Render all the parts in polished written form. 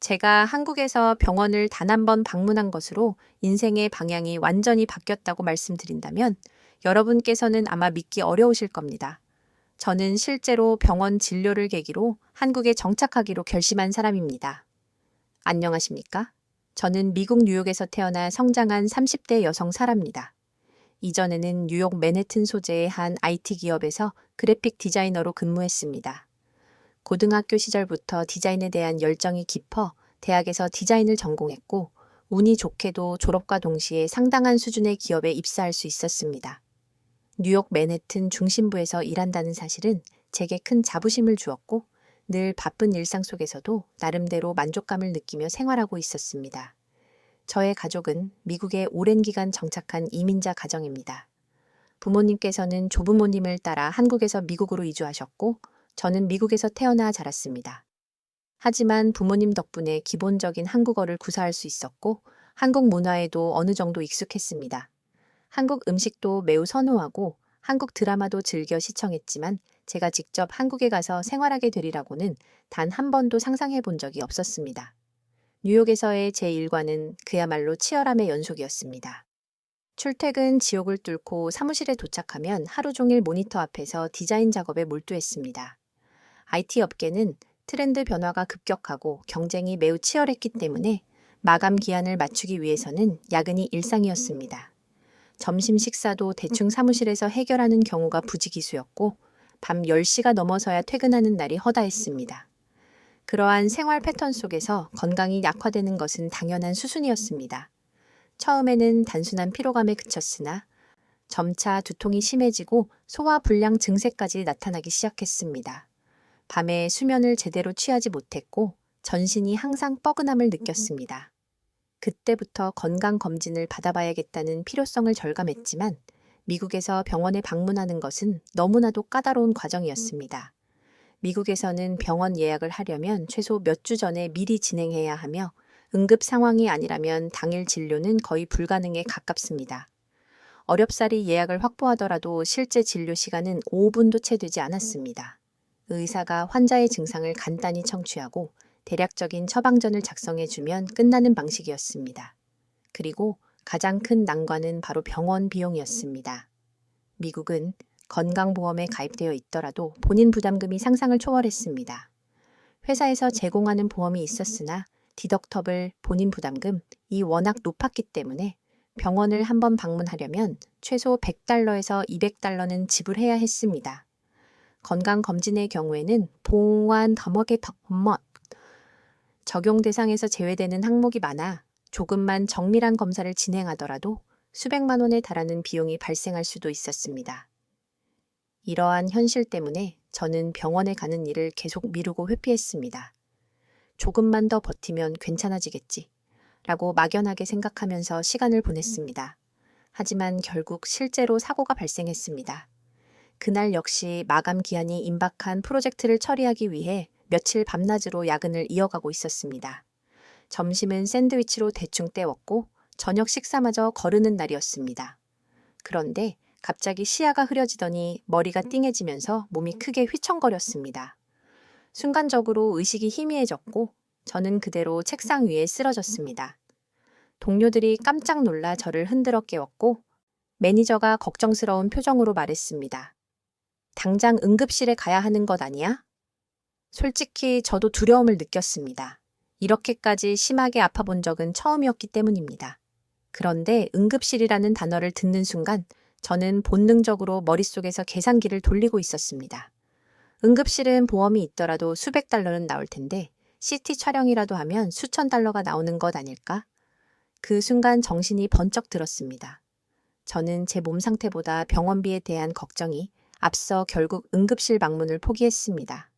제가 한국에서 병원을 단 한 번 방문한 것으로 인생의 방향이 완전히 바뀌었다고 말씀드린다면 여러분께서는 아마 믿기 어려우실 겁니다. 저는 실제로 병원 진료를 계기로 한국에 정착하기로 결심한 사람입니다. 안녕하십니까? 저는 미국 뉴욕에서 태어나 성장한 30대 여성 사람입니다. 이전에는 뉴욕 맨해튼 소재의 한 IT 기업에서 그래픽 디자이너로 근무했습니다. 고등학교 시절부터 디자인에 대한 열정이 깊어 대학에서 디자인을 전공했고 운이 좋게도 졸업과 동시에 상당한 수준의 기업에 입사할 수 있었습니다. 뉴욕 맨해튼 중심부에서 일한다는 사실은 제게 큰 자부심을 주었고 늘 바쁜 일상 속에서도 나름대로 만족감을 느끼며 생활하고 있었습니다. 저의 가족은 미국에 오랜 기간 정착한 이민자 가정입니다. 부모님께서는 조부모님을 따라 한국에서 미국으로 이주하셨고 저는 미국에서 태어나 자랐습니다. 하지만 부모님 덕분에 기본적인 한국어를 구사할 수 있었고 한국 문화에도 어느 정도 익숙했습니다. 한국 음식도 매우 선호하고 한국 드라마도 즐겨 시청했지만 제가 직접 한국에 가서 생활하게 되리라고는 단 한 번도 상상해 본 적이 없었습니다. 뉴욕에서의 제 일과는 그야말로 치열함의 연속이었습니다. 출퇴근 지옥을 뚫고 사무실에 도착하면 하루 종일 모니터 앞에서 디자인 작업에 몰두했습니다. IT 업계는 트렌드 변화가 급격하고 경쟁이 매우 치열했기 때문에 마감 기한을 맞추기 위해서는 야근이 일상이었습니다. 점심 식사도 대충 사무실에서 해결하는 경우가 부지기수였고 밤 10시가 넘어서야 퇴근하는 날이 허다했습니다. 그러한 생활 패턴 속에서 건강이 약화되는 것은 당연한 수순이었습니다. 처음에는 단순한 피로감에 그쳤으나 점차 두통이 심해지고 소화불량 증세까지 나타나기 시작했습니다. 밤에 수면을 제대로 취하지 못했고 전신이 항상 뻐근함을 느꼈습니다. 그때부터 건강검진을 받아봐야겠다는 필요성을 절감했지만 미국에서 병원에 방문하는 것은 너무나도 까다로운 과정이었습니다. 미국에서는 병원 예약을 하려면 최소 몇 주 전에 미리 진행해야 하며 응급 상황이 아니라면 당일 진료는 거의 불가능에 가깝습니다. 어렵사리 예약을 확보하더라도 실제 진료 시간은 5분도 채 되지 않았습니다. 의사가 환자의 증상을 간단히 청취하고 대략적인 처방전을 작성해주면 끝나는 방식이었습니다. 그리고 가장 큰 난관은 바로 병원 비용이었습니다. 미국은 건강보험에 가입되어 있더라도 본인 부담금이 상상을 초월했습니다. 회사에서 제공하는 보험이 있었으나 디덕터블, 본인 부담금, 이 워낙 높았기 때문에 병원을 한번 방문하려면 최소 $100에서 $200는 지불해야 했습니다. 건강검진의 경우에는 봉환 더먹의 덕멋 적용 대상에서 제외되는 항목이 많아 조금만 정밀한 검사를 진행하더라도 수백만 원에 달하는 비용이 발생할 수도 있었습니다. 이러한 현실 때문에 저는 병원에 가는 일을 계속 미루고 회피했습니다. 조금만 더 버티면 괜찮아지겠지 라고 막연하게 생각하면서 시간을 보냈습니다. 하지만 결국 실제로 사고가 발생했습니다. 그날 역시 마감 기한이 임박한 프로젝트를 처리하기 위해 며칠 밤낮으로 야근을 이어가고 있었습니다. 점심은 샌드위치로 대충 때웠고 저녁 식사마저 거르는 날이었습니다. 그런데 갑자기 시야가 흐려지더니 머리가 띵해지면서 몸이 크게 휘청거렸습니다. 순간적으로 의식이 희미해졌고 저는 그대로 책상 위에 쓰러졌습니다. 동료들이 깜짝 놀라 저를 흔들어 깨웠고 매니저가 걱정스러운 표정으로 말했습니다. 당장 응급실에 가야 하는 것 아니야? 솔직히 저도 두려움을 느꼈습니다. 이렇게까지 심하게 아파본 적은 처음이었기 때문입니다. 그런데 응급실이라는 단어를 듣는 순간 저는 본능적으로 머릿속에서 계산기를 돌리고 있었습니다. 응급실은 보험이 있더라도 수백 달러는 나올 텐데 CT 촬영이라도 하면 수천 달러가 나오는 것 아닐까? 그 순간 정신이 번쩍 들었습니다. 저는 제 몸 상태보다 병원비에 대한 걱정이 앞서 결국 응급실 방문을 포기했습니다.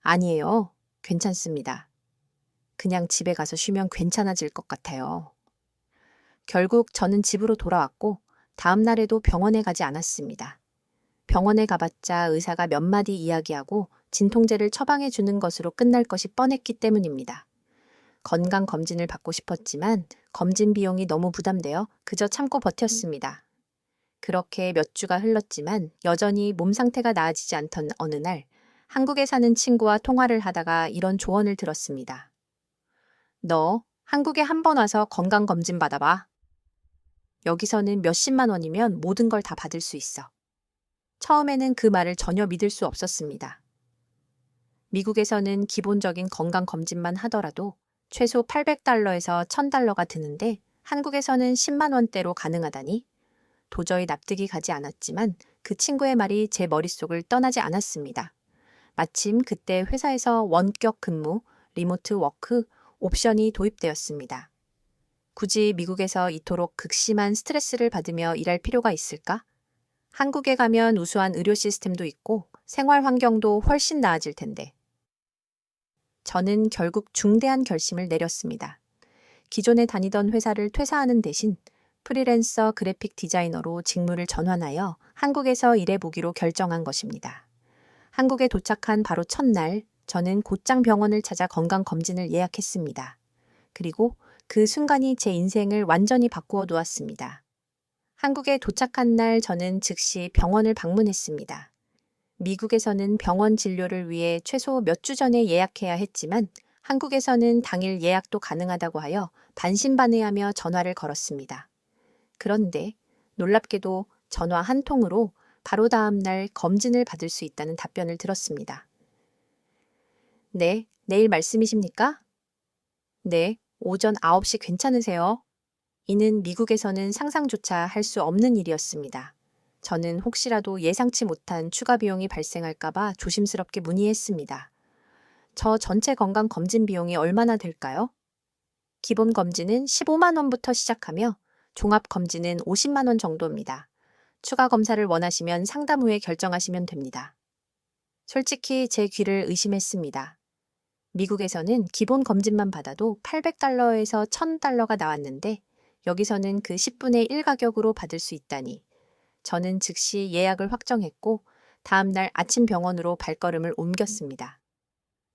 아니에요. 괜찮습니다. 그냥 집에 가서 쉬면 괜찮아질 것 같아요. 결국 저는 집으로 돌아왔고 다음 날에도 병원에 가지 않았습니다. 병원에 가봤자 의사가 몇 마디 이야기하고 진통제를 처방해 주는 것으로 끝날 것이 뻔했기 때문입니다. 건강검진을 받고 싶었지만 검진 비용이 너무 부담되어 그저 참고 버텼습니다. 그렇게 몇 주가 흘렀지만 여전히 몸 상태가 나아지지 않던 어느 날 한국에 사는 친구와 통화를 하다가 이런 조언을 들었습니다. 너 한국에 한 번 와서 건강검진 받아봐. 여기서는 몇십만 원이면 모든 걸 다 받을 수 있어. 처음에는 그 말을 전혀 믿을 수 없었습니다. 미국에서는 기본적인 건강검진만 하더라도 최소 800달러에서 1000달러가 드는데 한국에서는 10만 원대로 가능하다니 도저히 납득이 가지 않았지만 그 친구의 말이 제 머릿속을 떠나지 않았습니다. 마침 그때 회사에서 원격 근무, 리모트 워크 옵션이 도입되었습니다. 굳이 미국에서 이토록 극심한 스트레스를 받으며 일할 필요가 있을까? 한국에 가면 우수한 의료 시스템도 있고 생활 환경도 훨씬 나아질 텐데. 저는 결국 중대한 결심을 내렸습니다. 기존에 다니던 회사를 퇴사하는 대신 프리랜서 그래픽 디자이너로 직무를 전환하여 한국에서 일해보기로 결정한 것입니다. 한국에 도착한 바로 첫날, 저는 곧장 병원을 찾아 건강검진을 예약했습니다. 그리고 그 순간이 제 인생을 완전히 바꾸어 놓았습니다. 한국에 도착한 날 저는 즉시 병원을 방문했습니다. 미국에서는 병원 진료를 위해 최소 몇 주 전에 예약해야 했지만 한국에서는 당일 예약도 가능하다고 하여 반신반의하며 전화를 걸었습니다. 그런데 놀랍게도 전화 한 통으로 바로 다음 날 검진을 받을 수 있다는 답변을 들었습니다. 네, 내일 말씀이십니까? 네, 오전 9시 괜찮으세요? 이는 미국에서는 상상조차 할 수 없는 일이었습니다. 저는 혹시라도 예상치 못한 추가 비용이 발생할까봐 조심스럽게 문의했습니다. 저 전체 건강 검진 비용이 얼마나 될까요? 기본 검진은 15만 원부터 시작하며 종합 검진은 50만 원 정도입니다. 추가 검사를 원하시면 상담 후에 결정하시면 됩니다. 솔직히 제 귀를 의심했습니다. 미국에서는 기본 검진만 받아도 800달러에서 1000달러가 나왔는데 여기서는 그 10분의 1 가격으로 받을 수 있다니. 저는 즉시 예약을 확정했고 다음 날 아침 병원으로 발걸음을 옮겼습니다.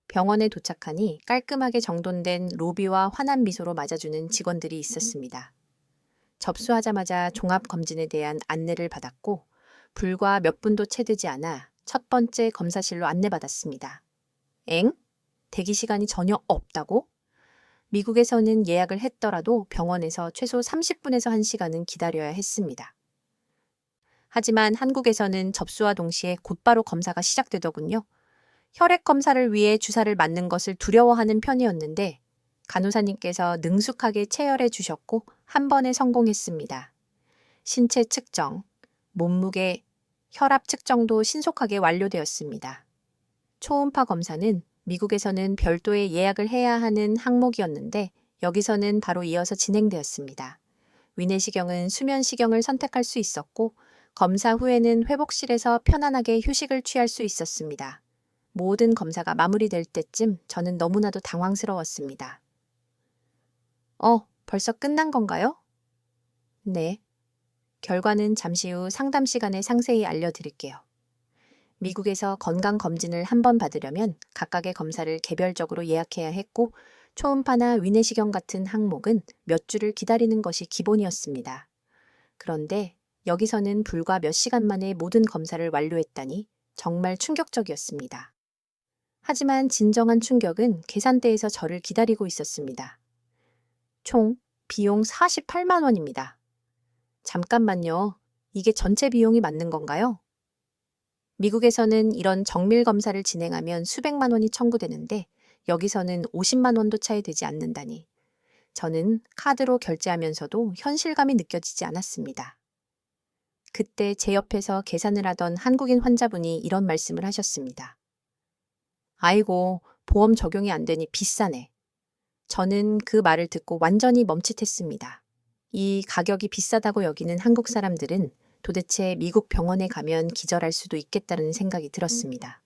병원에 도착하니 깔끔하게 정돈된 로비와 환한 미소로 맞아주는 직원들이 있었습니다. 접수하자마자 종합검진에 대한 안내를 받았고 불과 몇 분도 채 되지 않아 첫 번째 검사실로 안내받았습니다. 엥? 대기 시간이 전혀 없다고? 미국에서는 예약을 했더라도 병원에서 최소 30분에서 1시간은 기다려야 했습니다. 하지만 한국에서는 접수와 동시에 곧바로 검사가 시작되더군요. 혈액 검사를 위해 주사를 맞는 것을 두려워하는 편이었는데 간호사님께서 능숙하게 체열해 주셨고 한 번에 성공했습니다. 신체 측정, 몸무게, 혈압 측정도 신속하게 완료되었습니다. 초음파 검사는 미국에서는 별도의 예약을 해야 하는 항목이었는데 여기서는 바로 이어서 진행되었습니다. 위내시경은 수면시경을 선택할 수 있었고 검사 후에는 회복실에서 편안하게 휴식을 취할 수 있었습니다. 모든 검사가 마무리될 때쯤 저는 너무나도 당황스러웠습니다. 벌써 끝난 건가요? 네. 결과는 잠시 후 상담 시간에 상세히 알려드릴게요. 미국에서 건강검진을 한 번 받으려면 각각의 검사를 개별적으로 예약해야 했고 초음파나 위내시경 같은 항목은 몇 주를 기다리는 것이 기본이었습니다. 그런데 여기서는 불과 몇 시간 만에 모든 검사를 완료했다니 정말 충격적이었습니다. 하지만 진정한 충격은 계산대에서 저를 기다리고 있었습니다. 총 비용 48만 원입니다. 잠깐만요. 이게 전체 비용이 맞는 건가요? 미국에서는 이런 정밀 검사를 진행하면 수백만 원이 청구되는데 여기서는 50만 원도 차이 되지 않는다니. 저는 카드로 결제하면서도 현실감이 느껴지지 않았습니다. 그때 제 옆에서 계산을 하던 한국인 환자분이 이런 말씀을 하셨습니다. 아이고, 보험 적용이 안 되니 비싸네. 저는 그 말을 듣고 완전히 멈칫했습니다. 이 가격이 비싸다고 여기는 한국 사람들은 도대체 미국 병원에 가면 기절할 수도 있겠다는 생각이 들었습니다.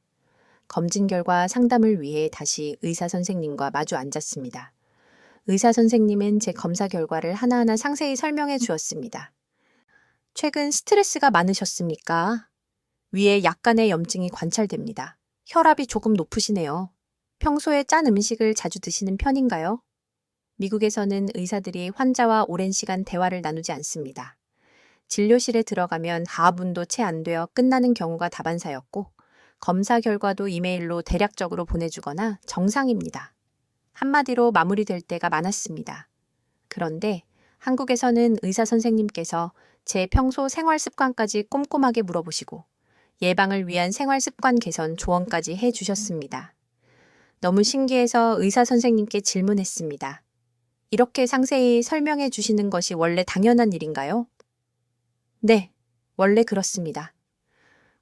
검진 결과 상담을 위해 다시 의사 선생님과 마주 앉았습니다. 의사 선생님은 제 검사 결과를 하나하나 상세히 설명해 주었습니다. 최근 스트레스가 많으셨습니까? 위에 약간의 염증이 관찰됩니다. 혈압이 조금 높으시네요. 평소에 짠 음식을 자주 드시는 편인가요? 미국에서는 의사들이 환자와 오랜 시간 대화를 나누지 않습니다. 진료실에 들어가면 4분도 채 안 되어 끝나는 경우가 다반사였고 검사 결과도 이메일로 대략적으로 보내주거나 정상입니다. 한마디로 마무리될 때가 많았습니다. 그런데 한국에서는 의사 선생님께서 제 평소 생활 습관까지 꼼꼼하게 물어보시고 예방을 위한 생활 습관 개선 조언까지 해 주셨습니다. 너무 신기해서 의사 선생님께 질문했습니다. 이렇게 상세히 설명해 주시는 것이 원래 당연한 일인가요? 네, 원래 그렇습니다.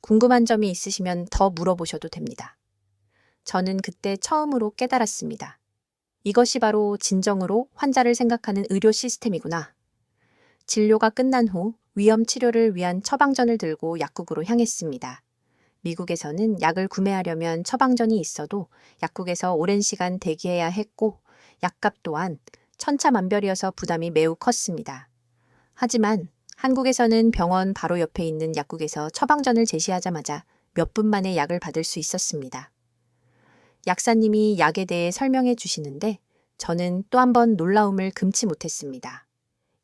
궁금한 점이 있으시면 더 물어보셔도 됩니다. 저는 그때 처음으로 깨달았습니다. 이것이 바로 진정으로 환자를 생각하는 의료 시스템이구나. 진료가 끝난 후 위험 치료를 위한 처방전을 들고 약국으로 향했습니다. 미국에서는 약을 구매하려면 처방전이 있어도 약국에서 오랜 시간 대기해야 했고 약값 또한 천차만별이어서 부담이 매우 컸습니다. 하지만 한국에서는 병원 바로 옆에 있는 약국에서 처방전을 제시하자마자 몇 분 만에 약을 받을 수 있었습니다. 약사님이 약에 대해 설명해 주시는데 저는 또 한 번 놀라움을 금치 못했습니다.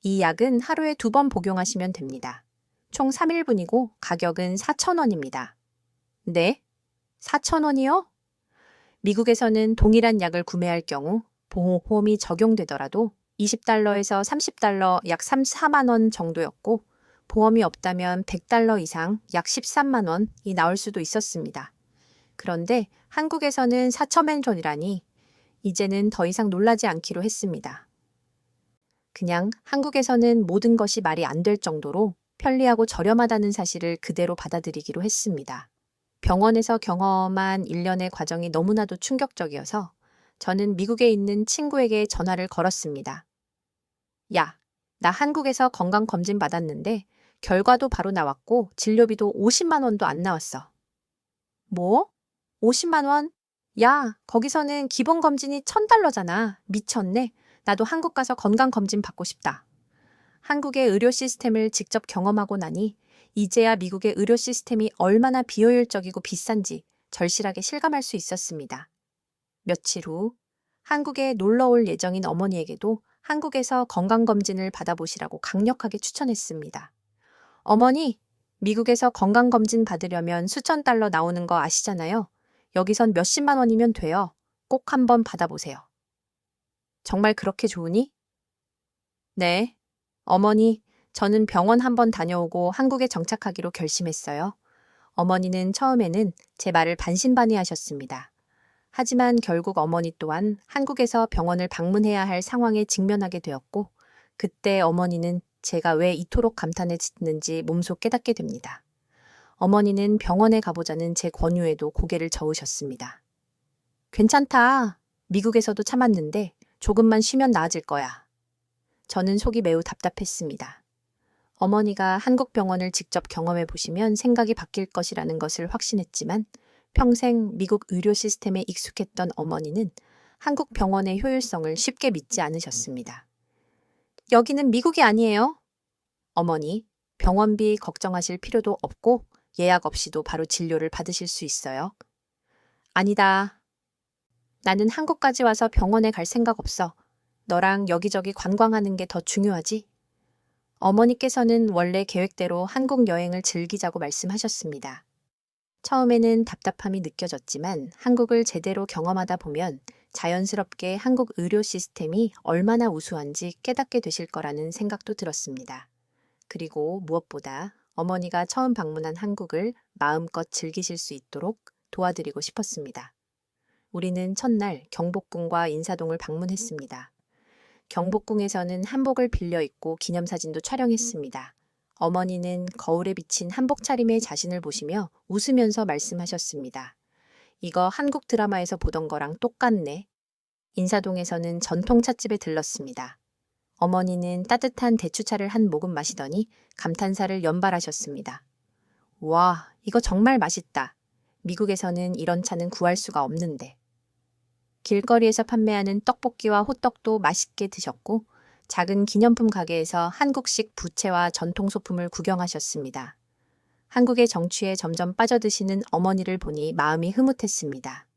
이 약은 하루에 2번 복용하시면 됩니다. 총 3일분이고 가격은 4,000원입니다. 네? 4,000원이요? 미국에서는 동일한 약을 구매할 경우 보험이 적용되더라도 $20에서 $30, 약 3, 4만 원 정도였고 보험이 없다면 $100 이상, 약 13만 원이 나올 수도 있었습니다. 그런데 한국에서는 4,000엔 전이라니 이제는 더 이상 놀라지 않기로 했습니다. 그냥 한국에서는 모든 것이 말이 안 될 정도로 편리하고 저렴하다는 사실을 그대로 받아들이기로 했습니다. 병원에서 경험한 일련의 과정이 너무나도 충격적이어서 저는 미국에 있는 친구에게 전화를 걸었습니다. 야, 나 한국에서 건강검진 받았는데 결과도 바로 나왔고 진료비도 50만 원도 안 나왔어. 뭐? 50만 원? 야, 거기서는 기본검진이 $1,000잖아. 미쳤네. 나도 한국 가서 건강검진 받고 싶다. 한국의 의료 시스템을 직접 경험하고 나니 이제야 미국의 의료 시스템이 얼마나 비효율적이고 비싼지 절실하게 실감할 수 있었습니다. 며칠 후 한국에 놀러 올 예정인 어머니에게도 한국에서 건강검진을 받아보시라고 강력하게 추천했습니다. 어머니, 미국에서 건강검진 받으려면 수천 달러 나오는 거 아시잖아요. 여기선 몇십만 원이면 돼요. 꼭 한번 받아보세요. 정말 그렇게 좋으니? 네. 어머니, 저는 병원 한번 다녀오고 한국에 정착하기로 결심했어요. 어머니는 처음에는 제 말을 반신반의하셨습니다. 하지만 결국 어머니 또한 한국에서 병원을 방문해야 할 상황에 직면하게 되었고 그때 어머니는 제가 왜 이토록 감탄했는지 몸소 깨닫게 됩니다. 어머니는 병원에 가보자는 제 권유에도 고개를 저으셨습니다. 괜찮다. 미국에서도 참았는데 조금만 쉬면 나아질 거야. 저는 속이 매우 답답했습니다. 어머니가 한국 병원을 직접 경험해 보시면 생각이 바뀔 것이라는 것을 확신했지만 평생 미국 의료 시스템에 익숙했던 어머니는 한국 병원의 효율성을 쉽게 믿지 않으셨습니다. 여기는 미국이 아니에요. 어머니, 병원비 걱정하실 필요도 없고 예약 없이도 바로 진료를 받으실 수 있어요. 아니다. 나는 한국까지 와서 병원에 갈 생각 없어. 너랑 여기저기 관광하는 게 더 중요하지? 어머니께서는 원래 계획대로 한국 여행을 즐기자고 말씀하셨습니다. 처음에는 답답함이 느껴졌지만 한국을 제대로 경험하다 보면 자연스럽게 한국 의료 시스템이 얼마나 우수한지 깨닫게 되실 거라는 생각도 들었습니다. 그리고 무엇보다 어머니가 처음 방문한 한국을 마음껏 즐기실 수 있도록 도와드리고 싶었습니다. 우리는 첫날 경복궁과 인사동을 방문했습니다. 경복궁에서는 한복을 빌려 입고 기념사진도 촬영했습니다. 어머니는 거울에 비친 한복 차림의 자신을 보시며 웃으면서 말씀하셨습니다. 이거 한국 드라마에서 보던 거랑 똑같네. 인사동에서는 전통 찻집에 들렀습니다. 어머니는 따뜻한 대추차를 한 모금 마시더니 감탄사를 연발하셨습니다. 와, 이거 정말 맛있다. 미국에서는 이런 차는 구할 수가 없는데. 길거리에서 판매하는 떡볶이와 호떡도 맛있게 드셨고 작은 기념품 가게에서 한국식 부채와 전통 소품을 구경하셨습니다. 한국의 정취에 점점 빠져드시는 어머니를 보니 마음이 흐뭇했습니다.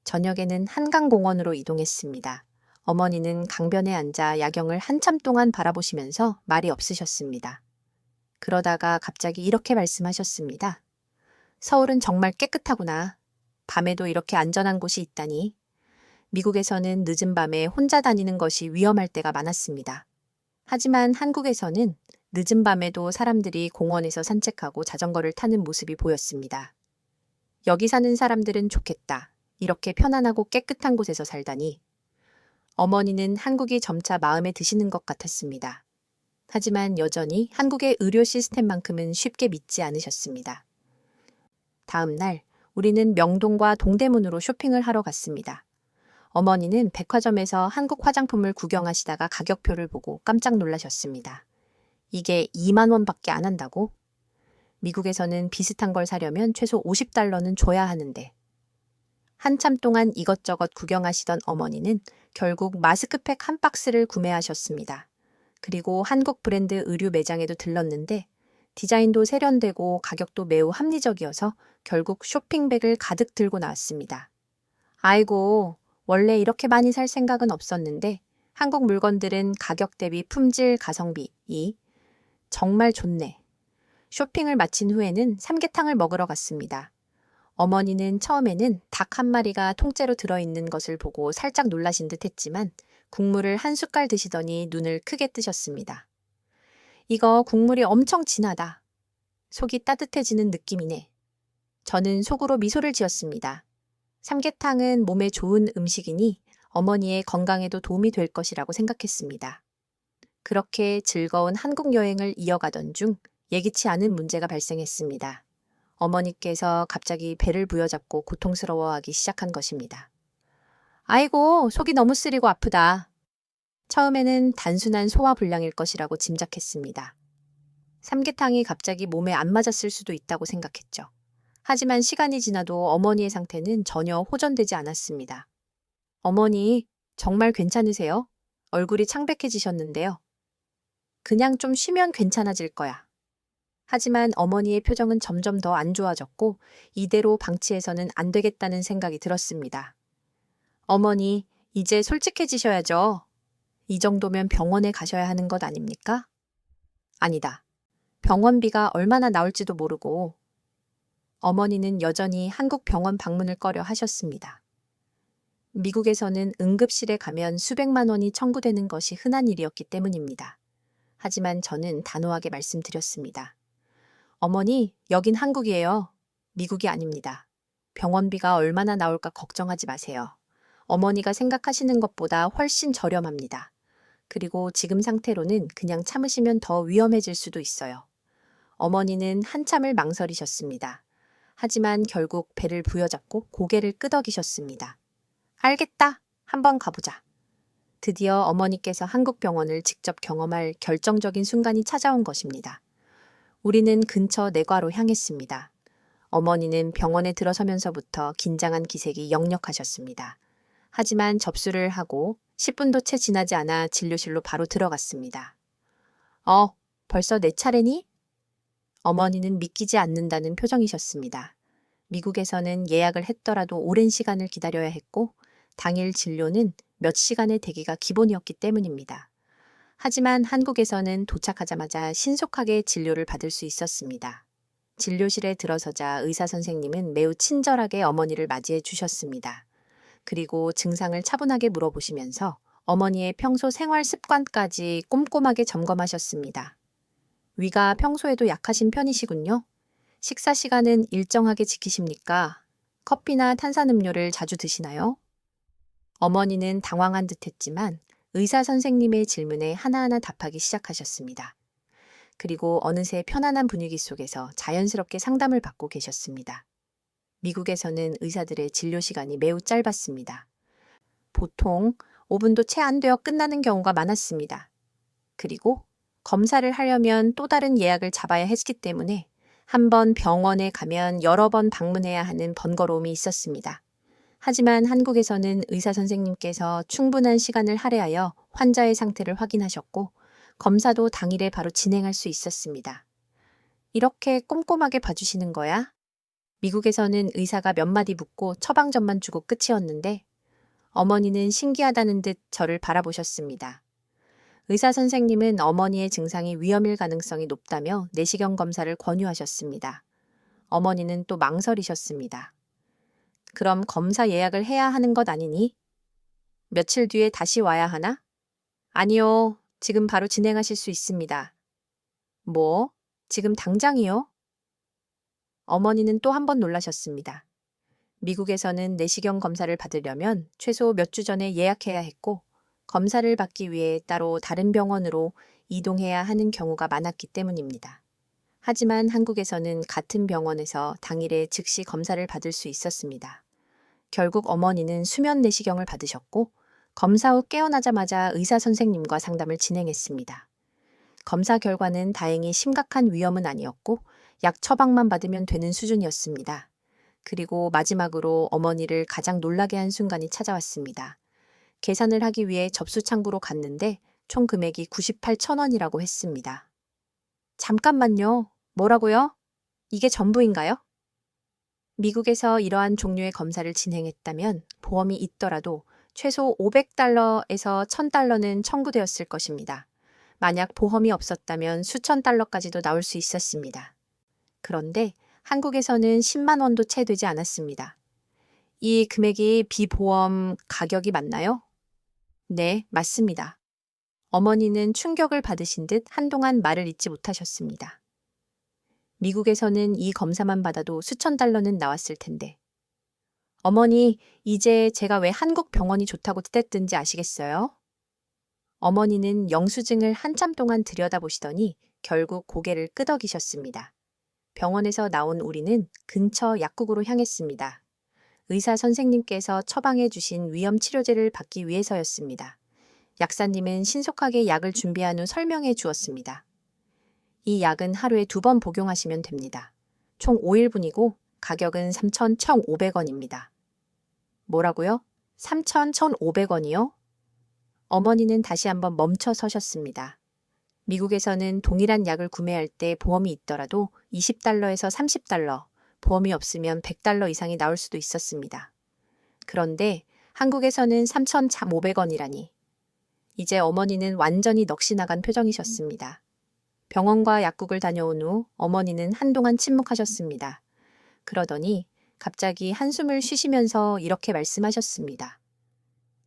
저녁에는 한강공원으로 이동했습니다. 어머니는 강변에 앉아 야경을 한참 동안 바라보시면서 말이 없으셨습니다. 그러다가 갑자기 이렇게 말씀하셨습니다. 서울은 정말 깨끗하구나. 밤에도 이렇게 안전한 곳이 있다니. 미국에서는 늦은 밤에 혼자 다니는 것이 위험할 때가 많았습니다. 하지만 한국에서는 늦은 밤에도 사람들이 공원에서 산책하고 자전거를 타는 모습이 보였습니다. 여기 사는 사람들은 좋겠다. 이렇게 편안하고 깨끗한 곳에서 살다니. 어머니는 한국이 점차 마음에 드시는 것 같았습니다. 하지만 여전히 한국의 의료 시스템만큼은 쉽게 믿지 않으셨습니다. 다음 날 우리는 명동과 동대문으로 쇼핑을 하러 갔습니다. 어머니는 백화점에서 한국 화장품을 구경하시다가 가격표를 보고 깜짝 놀라셨습니다. 이게 2만 원밖에 안 한다고? 미국에서는 비슷한 걸 사려면 최소 50달러는 줘야 하는데. 한참 동안 이것저것 구경하시던 어머니는 결국 마스크팩 한 박스를 구매하셨습니다. 그리고 한국 브랜드 의류 매장에도 들렀는데 디자인도 세련되고 가격도 매우 합리적이어서 결국 쇼핑백을 가득 들고 나왔습니다. 아이고, 원래 이렇게 많이 살 생각은 없었는데 한국 물건들은 가격 대비 품질 가성비 정말 좋네. 쇼핑을 마친 후에는 삼계탕을 먹으러 갔습니다. 어머니는 처음에는 닭 한 마리가 통째로 들어있는 것을 보고 살짝 놀라신 듯 했지만 국물을 한 숟갈 드시더니 눈을 크게 뜨셨습니다. 이거 국물이 엄청 진하다. 속이 따뜻해지는 느낌이네. 저는 속으로 미소를 지었습니다. 삼계탕은 몸에 좋은 음식이니 어머니의 건강에도 도움이 될 것이라고 생각했습니다. 그렇게 즐거운 한국 여행을 이어가던 중 예기치 않은 문제가 발생했습니다. 어머니께서 갑자기 배를 부여잡고 고통스러워하기 시작한 것입니다. 아이고, 속이 너무 쓰리고 아프다. 처음에는 단순한 소화불량일 것이라고 짐작했습니다. 삼계탕이 갑자기 몸에 안 맞았을 수도 있다고 생각했죠. 하지만 시간이 지나도 어머니의 상태는 전혀 호전되지 않았습니다. 어머니, 정말 괜찮으세요? 얼굴이 창백해지셨는데요. 그냥 좀 쉬면 괜찮아질 거야. 하지만 어머니의 표정은 점점 더 안 좋아졌고 이대로 방치해서는 안 되겠다는 생각이 들었습니다. 어머니, 이제 솔직해지셔야죠. 이 정도면 병원에 가셔야 하는 것 아닙니까? 아니다. 병원비가 얼마나 나올지도 모르고. 어머니는 여전히 한국 병원 방문을 꺼려 하셨습니다. 미국에서는 응급실에 가면 수백만 원이 청구되는 것이 흔한 일이었기 때문입니다. 하지만 저는 단호하게 말씀드렸습니다. 어머니, 여긴 한국이에요. 미국이 아닙니다. 병원비가 얼마나 나올까 걱정하지 마세요. 어머니가 생각하시는 것보다 훨씬 저렴합니다. 그리고 지금 상태로는 그냥 참으시면 더 위험해질 수도 있어요. 어머니는 한참을 망설이셨습니다. 하지만 결국 배를 부여잡고 고개를 끄덕이셨습니다. 알겠다. 한번 가보자. 드디어 어머니께서 한국 병원을 직접 경험할 결정적인 순간이 찾아온 것입니다. 우리는 근처 내과로 향했습니다. 어머니는 병원에 들어서면서부터 긴장한 기색이 역력하셨습니다. 하지만 접수를 하고 10분도 채 지나지 않아 진료실로 바로 들어갔습니다. 벌써 내 차례니? 어머니는 믿기지 않는다는 표정이셨습니다. 미국에서는 예약을 했더라도 오랜 시간을 기다려야 했고 당일 진료는 몇 시간의 대기가 기본이었기 때문입니다. 하지만 한국에서는 도착하자마자 신속하게 진료를 받을 수 있었습니다. 진료실에 들어서자 의사 선생님은 매우 친절하게 어머니를 맞이해 주셨습니다. 그리고 증상을 차분하게 물어보시면서 어머니의 평소 생활 습관까지 꼼꼼하게 점검하셨습니다. 위가 평소에도 약하신 편이시군요. 식사 시간은 일정하게 지키십니까? 커피나 탄산음료를 자주 드시나요? 어머니는 당황한 듯 했지만 의사 선생님의 질문에 하나하나 답하기 시작하셨습니다. 그리고 어느새 편안한 분위기 속에서 자연스럽게 상담을 받고 계셨습니다. 미국에서는 의사들의 진료 시간이 매우 짧았습니다. 보통 5분도 채 안 되어 끝나는 경우가 많았습니다. 그리고 검사를 하려면 또 다른 예약을 잡아야 했기 때문에 한 번 병원에 가면 여러 번 방문해야 하는 번거로움이 있었습니다. 하지만 한국에서는 의사 선생님께서 충분한 시간을 할애하여 환자의 상태를 확인하셨고 검사도 당일에 바로 진행할 수 있었습니다. 이렇게 꼼꼼하게 봐주시는 거야? 미국에서는 의사가 몇 마디 묻고 처방전만 주고 끝이었는데 어머니는 신기하다는 듯 저를 바라보셨습니다. 의사 선생님은 어머니의 증상이 위험일 가능성이 높다며 내시경 검사를 권유하셨습니다. 어머니는 또 망설이셨습니다. 그럼 검사 예약을 해야 하는 것 아니니? 며칠 뒤에 다시 와야 하나? 아니요. 지금 바로 진행하실 수 있습니다. 뭐? 지금 당장이요? 어머니는 또 한 번 놀라셨습니다. 미국에서는 내시경 검사를 받으려면 최소 몇 주 전에 예약해야 했고, 검사를 받기 위해 따로 다른 병원으로 이동해야 하는 경우가 많았기 때문입니다. 하지만 한국에서는 같은 병원에서 당일에 즉시 검사를 받을 수 있었습니다. 결국 어머니는 수면 내시경을 받으셨고, 검사 후 깨어나자마자 의사 선생님과 상담을 진행했습니다. 검사 결과는 다행히 심각한 위험은 아니었고, 약 처방만 받으면 되는 수준이었습니다. 그리고 마지막으로 어머니를 가장 놀라게 한 순간이 찾아왔습니다. 계산을 하기 위해 접수 창구로 갔는데 총 금액이 98,000원이라고 했습니다. 잠깐만요. 뭐라고요? 이게 전부인가요? 미국에서 이러한 종류의 검사를 진행했다면 보험이 있더라도 최소 500달러에서 1000달러는 청구되었을 것입니다. 만약 보험이 없었다면 수천 달러까지도 나올 수 있었습니다. 그런데 한국에서는 10만 원도 채 되지 않았습니다. 이 금액이 비보험 가격이 맞나요? 네, 맞습니다. 어머니는 충격을 받으신 듯 한동안 말을 잇지 못하셨습니다. 미국에서는 이 검사만 받아도 수천 달러는 나왔을 텐데. 어머니, 이제 제가 왜 한국 병원이 좋다고 떼뜬지 아시겠어요? 어머니는 영수증을 한참 동안 들여다보시더니 결국 고개를 끄덕이셨습니다. 병원에서 나온 우리는 근처 약국으로 향했습니다. 의사 선생님께서 처방해 주신 위험 치료제를 받기 위해서였습니다. 약사님은 신속하게 약을 준비한 후 설명해 주었습니다. 이 약은 하루에 2번 복용하시면 됩니다. 총 5일분이고 가격은 3,1,500원입니다. 뭐라고요? 3,1,500원이요? 어머니는 다시 한번 멈춰 서셨습니다. 미국에서는 동일한 약을 구매할 때 보험이 있더라도 20달러에서 30달러, 보험이 없으면 100달러 이상이 나올 수도 있었습니다. 그런데 한국에서는 3,500원이라니. 이제 어머니는 완전히 넋이 나간 표정이셨습니다. 병원과 약국을 다녀온 후 어머니는 한동안 침묵하셨습니다. 그러더니 갑자기 한숨을 쉬시면서 이렇게 말씀하셨습니다.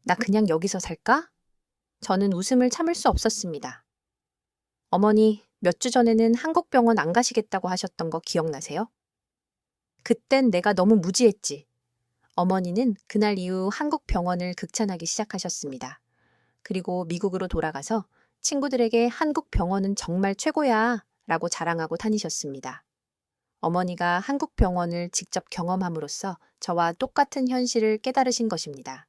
나 그냥 여기서 살까? 저는 웃음을 참을 수 없었습니다. 어머니, 몇 주 전에는 한국 병원 안 가시겠다고 하셨던 거 기억나세요? 그땐 내가 너무 무지했지. 어머니는 그날 이후 한국 병원을 극찬하기 시작하셨습니다. 그리고 미국으로 돌아가서 친구들에게 한국 병원은 정말 최고야 라고 자랑하고 다니셨습니다. 어머니가 한국 병원을 직접 경험함으로써 저와 똑같은 현실을 깨달으신 것입니다.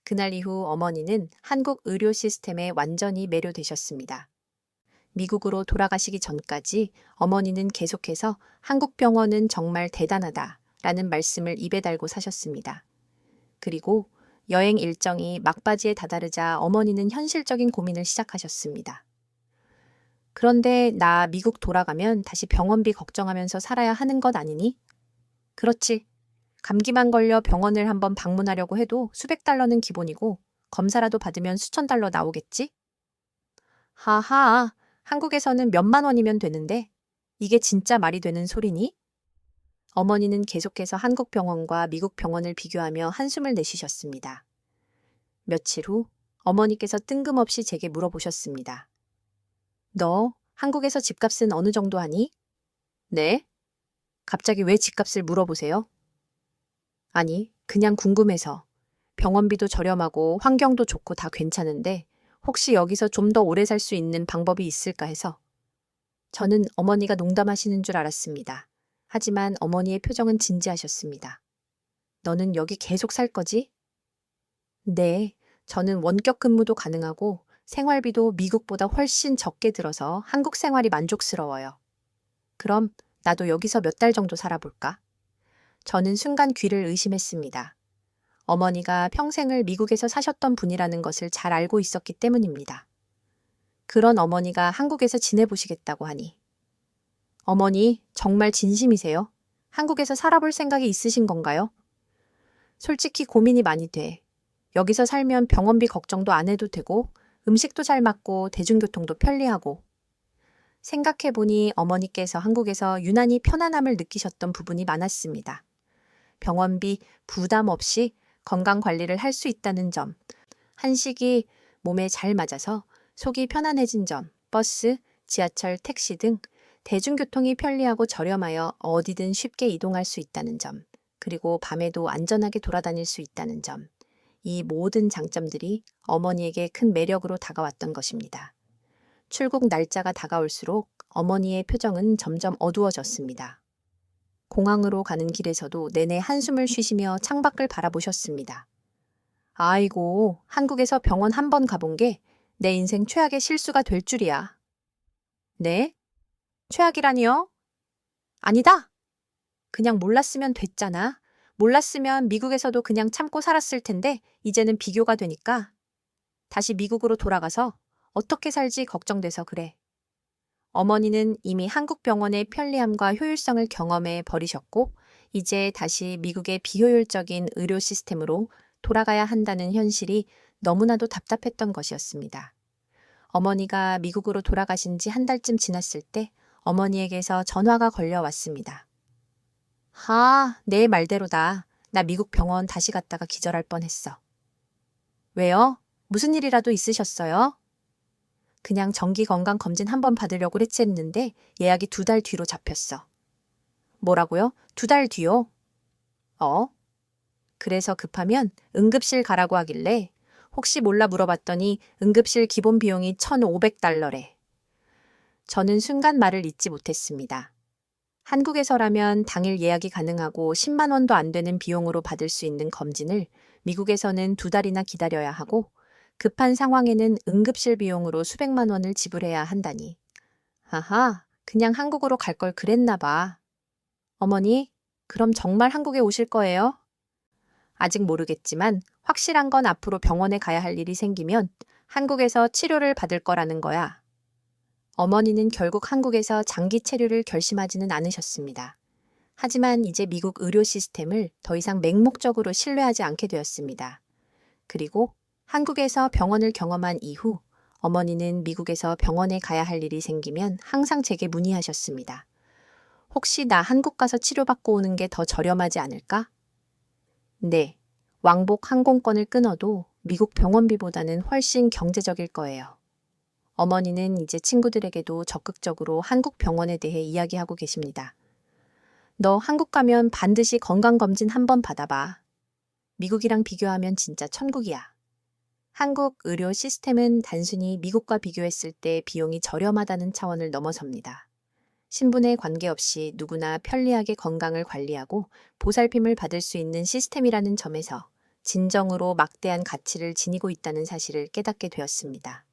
그날 이후 어머니는 한국 의료 시스템에 완전히 매료되셨습니다. 미국으로 돌아가시기 전까지 어머니는 계속해서 한국 병원은 정말 대단하다 라는 말씀을 입에 달고 사셨습니다. 그리고 여행 일정이 막바지에 다다르자 어머니는 현실적인 고민을 시작하셨습니다. 그런데 나 미국 돌아가면 다시 병원비 걱정하면서 살아야 하는 것 아니니? 그렇지. 감기만 걸려 병원을 한번 방문하려고 해도 수백 달러는 기본이고 검사라도 받으면 수천 달러 나오겠지? 하하, 한국에서는 몇만 원이면 되는데 이게 진짜 말이 되는 소리니? 어머니는 계속해서 한국 병원과 미국 병원을 비교하며 한숨을 내쉬셨습니다. 며칠 후 어머니께서 뜬금없이 제게 물어보셨습니다. 너 한국에서 집값은 어느 정도 하니? 네? 갑자기 왜 집값을 물어보세요? 아니, 그냥 궁금해서. 병원비도 저렴하고 환경도 좋고 다 괜찮은데 혹시 여기서 좀 더 오래 살 수 있는 방법이 있을까 해서. 저는 어머니가 농담하시는 줄 알았습니다. 하지만 어머니의 표정은 진지하셨습니다. 너는 여기 계속 살 거지? 네, 저는 원격 근무도 가능하고 생활비도 미국보다 훨씬 적게 들어서 한국 생활이 만족스러워요. 그럼 나도 여기서 몇 달 정도 살아볼까? 저는 순간 귀를 의심했습니다. 어머니가 평생을 미국에서 사셨던 분이라는 것을 잘 알고 있었기 때문입니다. 그런 어머니가 한국에서 지내보시겠다고 하니. 어머니, 정말 진심이세요? 한국에서 살아볼 생각이 있으신 건가요? 솔직히 고민이 많이 돼. 여기서 살면 병원비 걱정도 안 해도 되고 음식도 잘 맞고 대중교통도 편리하고. 생각해보니 어머니께서 한국에서 유난히 편안함을 느끼셨던 부분이 많았습니다. 병원비 부담 없이 건강 관리를 할 수 있다는 점, 한식이 몸에 잘 맞아서 속이 편안해진 점, 버스, 지하철, 택시 등 대중교통이 편리하고 저렴하여 어디든 쉽게 이동할 수 있다는 점, 그리고 밤에도 안전하게 돌아다닐 수 있다는 점, 이 모든 장점들이 어머니에게 큰 매력으로 다가왔던 것입니다. 출국 날짜가 다가올수록 어머니의 표정은 점점 어두워졌습니다. 공항으로 가는 길에서도 내내 한숨을 쉬시며 창밖을 바라보셨습니다. 아이고, 한국에서 병원 한 번 가본 게 내 인생 최악의 실수가 될 줄이야. 네? 최악이라니요? 아니다. 그냥 몰랐으면 됐잖아. 몰랐으면 미국에서도 그냥 참고 살았을 텐데 이제는 비교가 되니까 다시 미국으로 돌아가서 어떻게 살지 걱정돼서 그래. 어머니는 이미 한국 병원의 편리함과 효율성을 경험해 버리셨고 이제 다시 미국의 비효율적인 의료 시스템으로 돌아가야 한다는 현실이 너무나도 답답했던 것이었습니다. 어머니가 미국으로 돌아가신 지 한 달쯤 지났을 때 어머니에게서 전화가 걸려왔습니다. 내 말대로다. 나 미국 병원 다시 갔다가 기절할 뻔했어. 왜요? 무슨 일이라도 있으셨어요? 그냥 정기 건강 검진 한번 받으려고 했는데 예약이 2달 뒤로 잡혔어. 뭐라고요? 2달 뒤요? 그래서 급하면 응급실 가라고 하길래 혹시 몰라 물어봤더니 응급실 기본 비용이 $1,500래. 저는 순간 말을 잇지 못했습니다. 한국에서라면 당일 예약이 가능하고 10만 원도 안 되는 비용으로 받을 수 있는 검진을 미국에서는 2달이나 기다려야 하고 급한 상황에는 응급실 비용으로 수백만 원을 지불해야 한다니. 그냥 한국으로 갈 걸 그랬나 봐. 어머니, 그럼 정말 한국에 오실 거예요? 아직 모르겠지만 확실한 건 앞으로 병원에 가야 할 일이 생기면 한국에서 치료를 받을 거라는 거야. 어머니는 결국 한국에서 장기 체류를 결심하지는 않으셨습니다. 하지만 이제 미국 의료 시스템을 더 이상 맹목적으로 신뢰하지 않게 되었습니다. 그리고 한국에서 병원을 경험한 이후 어머니는 미국에서 병원에 가야 할 일이 생기면 항상 제게 문의하셨습니다. 혹시 나 한국 가서 치료받고 오는 게 더 저렴하지 않을까? 네, 왕복 항공권을 끊어도 미국 병원비보다는 훨씬 경제적일 거예요. 어머니는 이제 친구들에게도 적극적으로 한국 병원에 대해 이야기하고 계십니다. 너 한국 가면 반드시 건강검진 한번 받아봐. 미국이랑 비교하면 진짜 천국이야. 한국 의료 시스템은 단순히 미국과 비교했을 때 비용이 저렴하다는 차원을 넘어섭니다. 신분에 관계없이 누구나 편리하게 건강을 관리하고 보살핌을 받을 수 있는 시스템이라는 점에서 진정으로 막대한 가치를 지니고 있다는 사실을 깨닫게 되었습니다.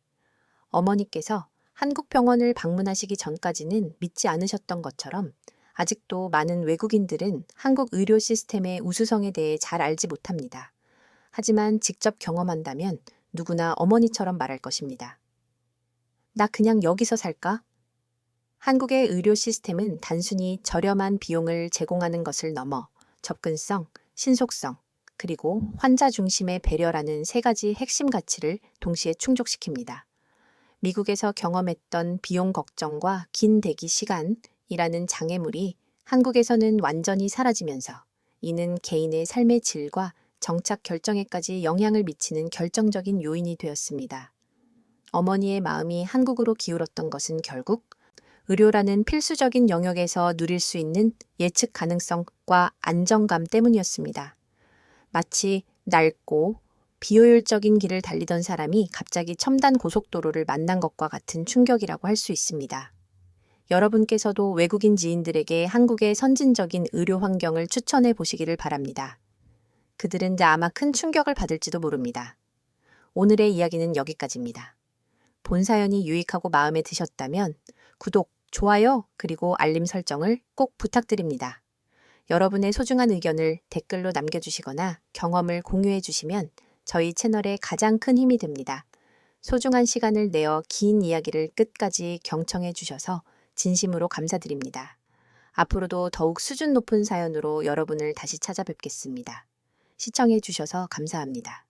어머니께서 한국 병원을 방문하시기 전까지는 믿지 않으셨던 것처럼 아직도 많은 외국인들은 한국 의료 시스템의 우수성에 대해 잘 알지 못합니다. 하지만 직접 경험한다면 누구나 어머니처럼 말할 것입니다. 나 그냥 여기서 살까? 한국의 의료 시스템은 단순히 저렴한 비용을 제공하는 것을 넘어 접근성, 신속성, 그리고 환자 중심의 배려라는 3가지 핵심 가치를 동시에 충족시킵니다. 미국에서 경험했던 비용 걱정과 긴 대기 시간이라는 장애물이 한국에서는 완전히 사라지면서 이는 개인의 삶의 질과 정착 결정에까지 영향을 미치는 결정적인 요인이 되었습니다. 어머니의 마음이 한국으로 기울었던 것은 결국 의료라는 필수적인 영역에서 누릴 수 있는 예측 가능성과 안정감 때문이었습니다. 마치 낡고 비효율적인 길을 달리던 사람이 갑자기 첨단 고속도로를 만난 것과 같은 충격이라고 할 수 있습니다. 여러분께서도 외국인 지인들에게 한국의 선진적인 의료 환경을 추천해 보시기를 바랍니다. 그들은 아마 큰 충격을 받을지도 모릅니다. 오늘의 이야기는 여기까지입니다. 본 사연이 유익하고 마음에 드셨다면 구독, 좋아요, 그리고 알림 설정을 꼭 부탁드립니다. 여러분의 소중한 의견을 댓글로 남겨주시거나 경험을 공유해 주시면 저희 채널에 가장 큰 힘이 됩니다. 소중한 시간을 내어 긴 이야기를 끝까지 경청해 주셔서 진심으로 감사드립니다. 앞으로도 더욱 수준 높은 사연으로 여러분을 다시 찾아뵙겠습니다. 시청해 주셔서 감사합니다.